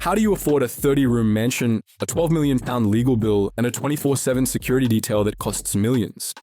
How do you afford a 30-room mansion, a £12 million legal bill, and a 24/7 security detail that costs millions?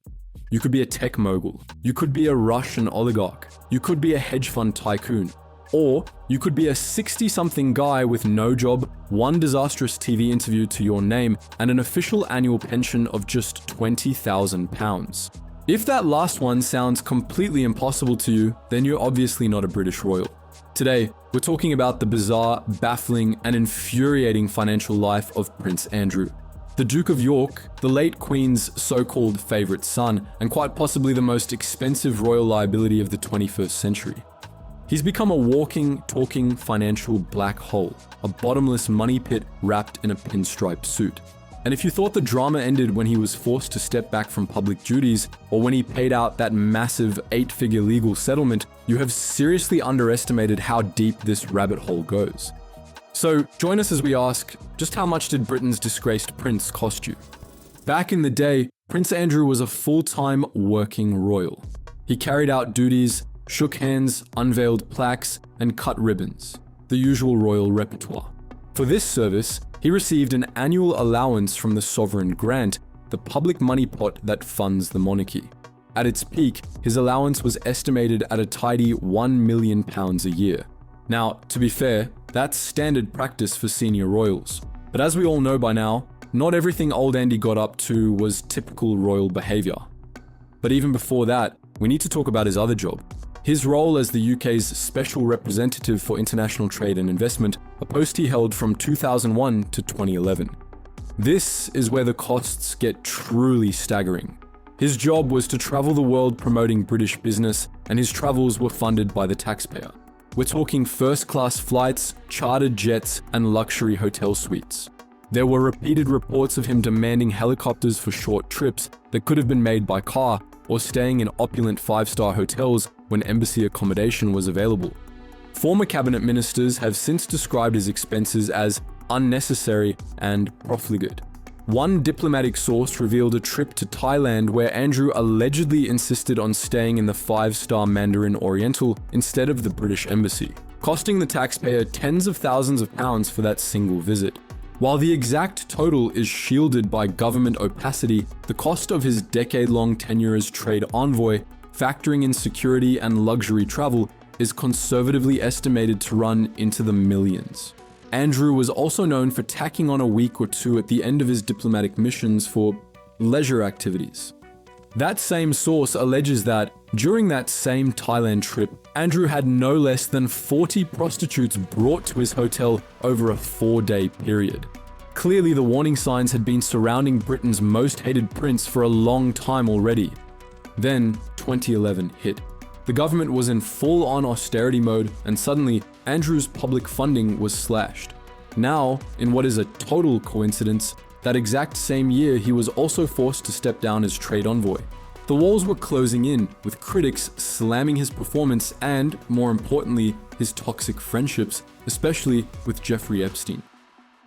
You could be a tech mogul. You could be a Russian oligarch. You could be a hedge fund tycoon. Or you could be a 60-something guy with no job, one disastrous TV interview to your name, and an official annual pension of just £20,000. If that last one sounds completely impossible to you, then you're obviously not a British royal. Today, we're talking about the bizarre, baffling, and infuriating financial life of Prince Andrew. The Duke of York, the late Queen's so-called favourite son, and quite possibly the most expensive royal liability of the 21st century. He's become a walking, talking financial black hole, a bottomless money pit wrapped in a pinstripe suit. And if you thought the drama ended when he was forced to step back from public duties, or when he paid out that massive 8-figure legal settlement, you have seriously underestimated how deep this rabbit hole goes. So join us as we ask, just how much did Britain's disgraced prince cost you? Back in the day, Prince Andrew was a full-time working royal. He carried out duties, shook hands, unveiled plaques, and cut ribbons, the usual royal repertoire. For this service, he received an annual allowance from the sovereign grant, the public money pot that funds the monarchy. At its peak, his allowance was estimated at a tidy £1 million a year. Now, to be fair, that's standard practice for senior royals. But as we all know by now, not everything old Andy got up to was typical royal behaviour. But even before that, we need to talk about his other job. His role as the UK's Special Representative for International Trade and Investment, a post he held from 2001 to 2011. This is where the costs get truly staggering. His job was to travel the world promoting British business, and his travels were funded by the taxpayer. We're talking first-class flights, chartered jets, and luxury hotel suites. There were repeated reports of him demanding helicopters for short trips that could have been made by car, or staying in opulent 5-star hotels when embassy accommodation was available. Former cabinet ministers have since described his expenses as unnecessary and profligate. One diplomatic source revealed a trip to Thailand where Andrew allegedly insisted on staying in the 5-star Mandarin Oriental instead of the British embassy, costing the taxpayer tens of thousands of pounds for that single visit. While the exact total is shielded by government opacity, the cost of his decade-long tenure as trade envoy, factoring in security and luxury travel, is conservatively estimated to run into the millions. Andrew was also known for tacking on a week or two at the end of his diplomatic missions for leisure activities. That same source alleges that, during that same Thailand trip, Andrew had no less than 40 prostitutes brought to his hotel over a 4-day period. Clearly, the warning signs had been surrounding Britain's most hated prince for a long time already. Then, 2011 hit. The government was in full-on austerity mode, and suddenly, Andrew's public funding was slashed. Now, in what is a total coincidence, that exact same year he was also forced to step down as trade envoy. The walls were closing in, with critics slamming his performance and, more importantly, his toxic friendships, especially with Jeffrey Epstein.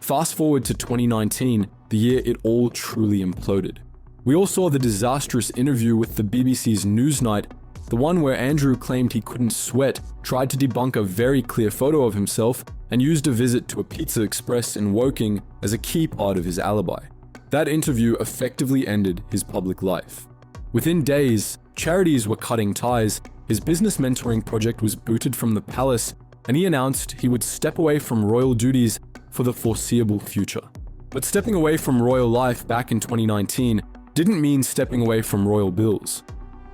Fast forward to 2019, the year it all truly imploded. We all saw the disastrous interview with the BBC's Newsnight, the one where Andrew claimed he couldn't sweat, tried to debunk a very clear photo of himself, and used a visit to a Pizza Express in Woking as a key part of his alibi. That interview effectively ended his public life. Within days, charities were cutting ties, his business mentoring project was booted from the palace, and he announced he would step away from royal duties for the foreseeable future. But stepping away from royal life back in 2019 didn't mean stepping away from royal bills.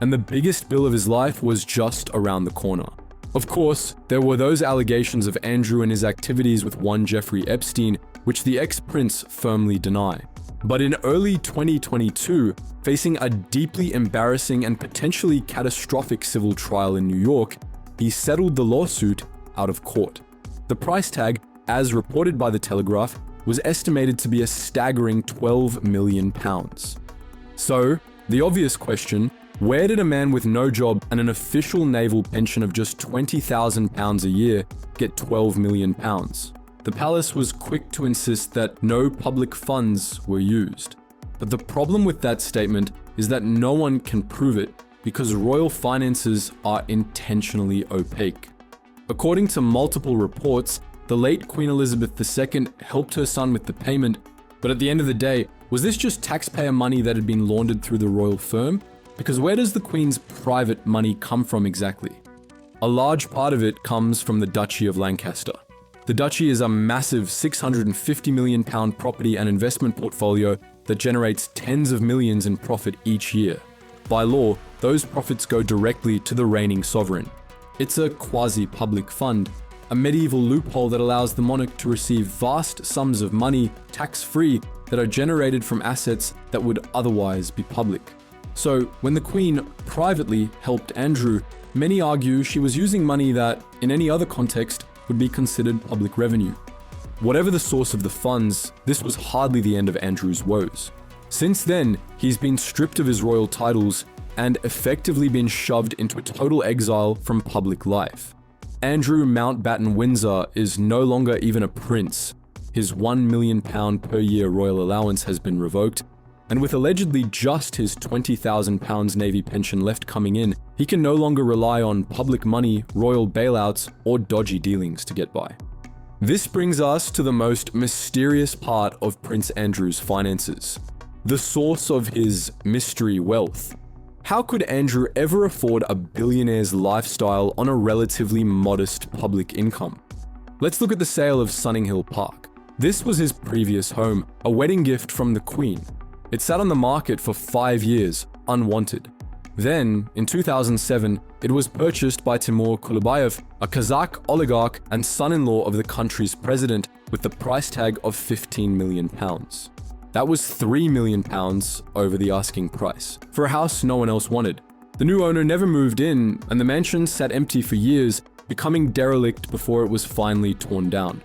And the biggest bill of his life was just around the corner. Of course, there were those allegations of Andrew and his activities with one Jeffrey Epstein, which the ex-prince firmly deny. But in early 2022, facing a deeply embarrassing and potentially catastrophic civil trial in New York, he settled the lawsuit out of court. The price tag, as reported by The Telegraph, was estimated to be a staggering £12 million. So, the obvious question, where did a man with no job and an official naval pension of just £20,000 a year get £12 million? The palace was quick to insist that no public funds were used. But the problem with that statement is that no one can prove it because royal finances are intentionally opaque. According to multiple reports, the late Queen Elizabeth II helped her son with the payment, but at the end of the day, was this just taxpayer money that had been laundered through the royal firm? Because where does the Queen's private money come from exactly? A large part of it comes from the Duchy of Lancaster. The Duchy is a massive £650 million property and investment portfolio that generates tens of millions in profit each year. By law, those profits go directly to the reigning sovereign. It's a quasi-public fund, a medieval loophole that allows the monarch to receive vast sums of money, tax-free, that are generated from assets that would otherwise be public. So, when the Queen privately helped Andrew, many argue she was using money that, in any other context, would be considered public revenue. Whatever the source of the funds, this was hardly the end of Andrew's woes. Since then, he's been stripped of his royal titles and effectively been shoved into a total exile from public life. Andrew Mountbatten Windsor is no longer even a prince. His £1 million per year royal allowance has been revoked, and with allegedly just his £20,000 Navy pension left coming in, he can no longer rely on public money, royal bailouts, or dodgy dealings to get by. This brings us to the most mysterious part of Prince Andrew's finances: the source of his mystery wealth. How could Andrew ever afford a billionaire's lifestyle on a relatively modest public income? Let's look at the sale of Sunninghill Park. This was his previous home, a wedding gift from the Queen. It sat on the market for 5 years, unwanted. Then, in 2007, it was purchased by Timur Kulibayev, a Kazakh oligarch and son-in-law of the country's president, with the price tag of £15 million. That was £3 million over the asking price, for a house no one else wanted. The new owner never moved in, and the mansion sat empty for years, becoming derelict before it was finally torn down.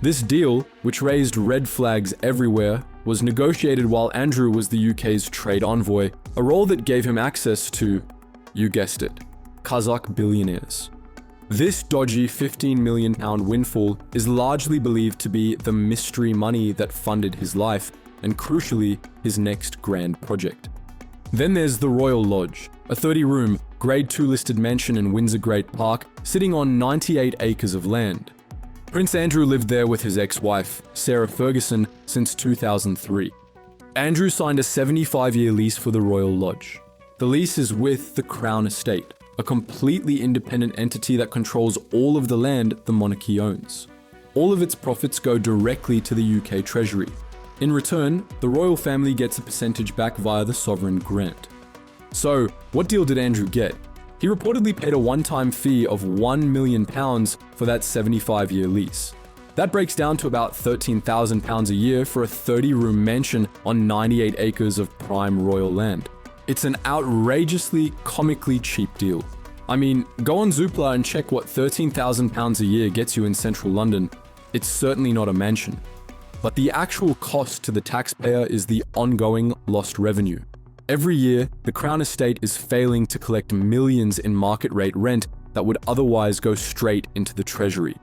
This deal, which raised red flags everywhere, was negotiated while Andrew was the UK's trade envoy, a role that gave him access to, you guessed it, Kazakh billionaires. This dodgy £15 million windfall is largely believed to be the mystery money that funded his life, and crucially, his next grand project. Then there's the Royal Lodge, a 30-room, Grade 2 listed mansion in Windsor Great Park, sitting on 98 acres of land. Prince Andrew lived there with his ex-wife, Sarah Ferguson, since 2003. Andrew signed a 75-year lease for the Royal Lodge. The lease is with the Crown Estate, a completely independent entity that controls all of the land the monarchy owns. All of its profits go directly to the UK Treasury. In return, the royal family gets a percentage back via the sovereign grant. So, what deal did Andrew get? He reportedly paid a one-time fee of £1 million for that 75-year lease. That breaks down to about £13,000 a year for a 30-room mansion on 98 acres of prime royal land. It's an outrageously, comically cheap deal. I mean, go on Zoopla and check what £13,000 a year gets you in central London. It's certainly not a mansion. But the actual cost to the taxpayer is the ongoing lost revenue. Every year, the Crown Estate is failing to collect millions in market rate rent that would otherwise go straight into the Treasury.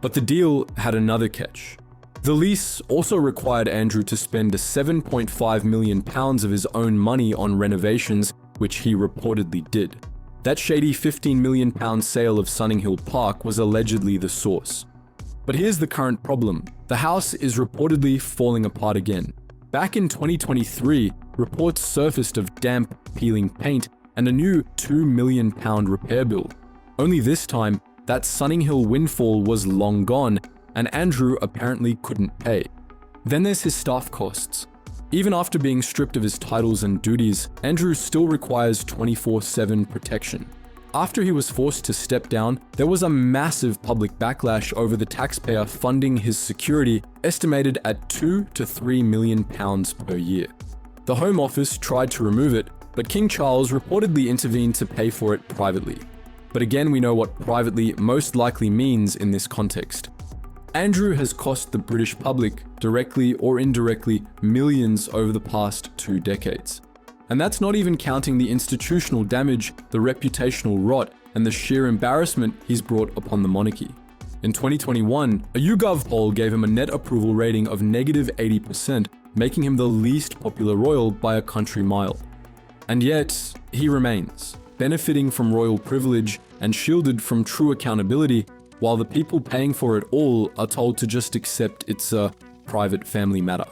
But the deal had another catch. The lease also required Andrew to spend £7.5 million of his own money on renovations, which he reportedly did. That shady £15 million sale of Sunninghill Park was allegedly the source. But here's the current problem. The house is reportedly falling apart again. Back in 2023, reports surfaced of damp, peeling paint and a new £2 million repair bill. Only this time, that Sunninghill windfall was long gone, and Andrew apparently couldn't pay. Then there's his staff costs. Even after being stripped of his titles and duties, Andrew still requires 24/7 protection. After he was forced to step down, there was a massive public backlash over the taxpayer funding his security, estimated at £2 to £3 million per year. The Home Office tried to remove it, but King Charles reportedly intervened to pay for it privately. But again, we know what privately most likely means in this context. Andrew has cost the British public, directly or indirectly, millions over the past 2 decades. And that's not even counting the institutional damage, the reputational rot, and the sheer embarrassment he's brought upon the monarchy. In 2021, a YouGov poll gave him a net approval rating of -80%, making him the least popular royal by a country mile. And yet, he remains, benefiting from royal privilege and shielded from true accountability, while the people paying for it all are told to just accept it's a private family matter.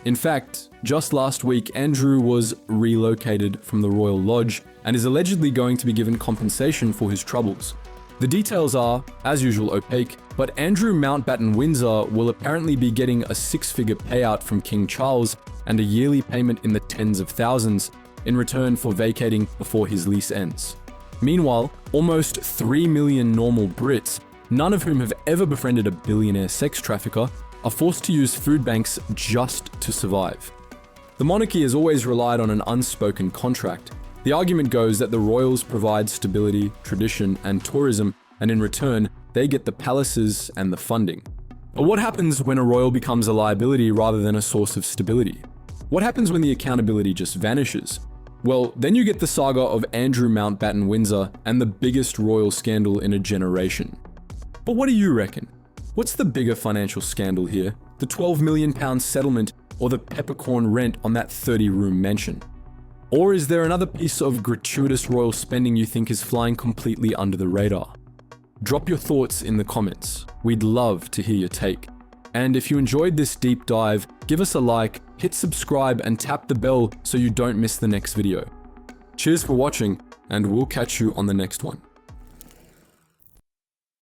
In fact, just last week, Andrew was relocated from the Royal Lodge and is allegedly going to be given compensation for his troubles. The details are, as usual, opaque, but Andrew Mountbatten Windsor will apparently be getting a six-figure payout from King Charles and a yearly payment in the tens of thousands in return for vacating before his lease ends. Meanwhile, almost 3 million normal Brits, none of whom have ever befriended a billionaire sex trafficker, are forced to use food banks just to survive. The monarchy has always relied on an unspoken contract. The argument goes that the royals provide stability, tradition, and tourism, and in return, they get the palaces and the funding. But what happens when a royal becomes a liability rather than a source of stability? What happens when the accountability just vanishes? Well, then you get the saga of Andrew Mountbatten Windsor and the biggest royal scandal in a generation. But what do you reckon? What's the bigger financial scandal here? The £12 million settlement or the peppercorn rent on that 30-room mansion? Or is there another piece of gratuitous royal spending you think is flying completely under the radar? Drop your thoughts in the comments. We'd love to hear your take. And if you enjoyed this deep dive, give us a like, hit subscribe, and tap the bell so you don't miss the next video. Cheers for watching, and we'll catch you on the next one.